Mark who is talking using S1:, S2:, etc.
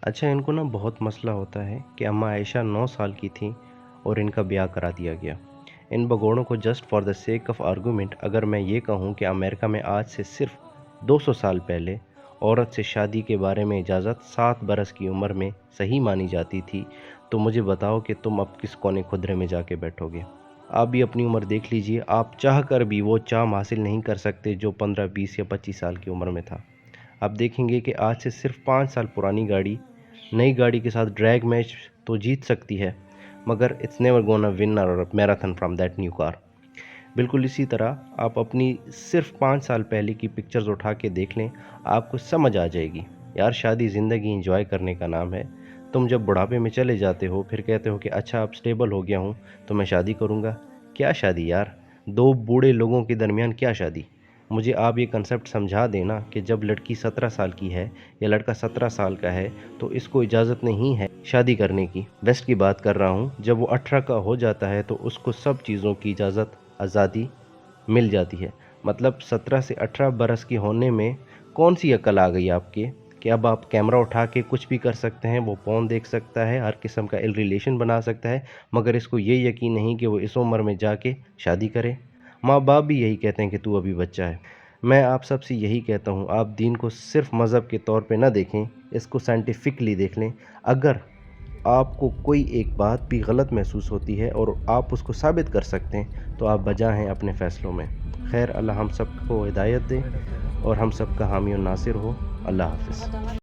S1: اچھا، ان کو بہت مسئلہ ہوتا ہے کہ اما عائشہ 9 سال کی تھیں اور ان کا بیاہ کرا دیا گیا۔ ان بگوڑوں کو just for the sake of argument اگر میں یہ کہوں کہ امریکہ میں آج سے صرف 200 سال پہلے عورت سے شادی کے بارے میں اجازت 7 برس کی عمر میں صحیح مانی جاتی تھی، تو مجھے بتاؤ کہ تم اب کس کونے خدرے میں جا کے بیٹھو گے؟ آپ بھی اپنی عمر دیکھ لیجئے، آپ چاہ کر بھی وہ چام حاصل نہیں کر سکتے جو 15، 20 یا 25 سال کی عمر میں تھا۔ آپ دیکھیں گے کہ آج سے صرف 5 سال پرانی گاڑی نئی گاڑی کے ساتھ ڈریگ میچ تو جیت سکتی ہے، مگر it's never gonna win marathon from that new car. بالکل اسی طرح آپ اپنی صرف 5 سال پہلے کی پکچرز اٹھا کے دیکھ لیں، آپ کو سمجھ آ جائے گی۔ یار، شادی زندگی انجوائے کرنے کا نام ہے۔ تم جب بڑھاپے میں چلے جاتے ہو پھر کہتے ہو کہ اچھا اب سٹیبل ہو گیا ہوں تو میں شادی کروں گا۔ کیا شادی یار؟ 2 بوڑھے لوگوں کے درمیان کیا شادی؟ مجھے آپ یہ کنسپٹ سمجھا دینا کہ جب لڑکی 17 سال کی ہے یا لڑکا 17 سال کا ہے تو اس کو اجازت نہیں ہے شادی کرنے کی۔ ویسٹ کی بات کر رہا ہوں، جب وہ 18 کا ہو جاتا ہے تو اس کو سب چیزوں کی اجازت، آزادی مل جاتی ہے۔ مطلب 17 سے 18 برس کی ہونے میں کون سی عقل آ گئی آپ کے کہ اب آپ کیمرہ اٹھا کے کچھ بھی کر سکتے ہیں، وہ پون دیکھ سکتا ہے، ہر قسم کا ریلیشن بنا سکتا ہے، مگر اس کو یہ یقین نہیں کہ وہ اس عمر میں جا کے شادی کرے؟ ماں باپ بھی یہی کہتے ہیں کہ تو ابھی بچہ ہے۔ میں آپ سب سے یہی کہتا ہوں، آپ دین کو صرف مذہب کے طور پہ نہ دیکھیں، اس کو سائنٹیفکلی دیکھ لیں۔ اگر آپ کو کوئی ایک بات بھی غلط محسوس ہوتی ہے اور آپ اس کو ثابت کر سکتے ہیں تو آپ بجا ہیں اپنے فیصلوں میں۔ خیر، اللہ ہم سب کو ہدایت دے اور ہم سب کا حامی و ناصر ہو۔ اللہ حافظ۔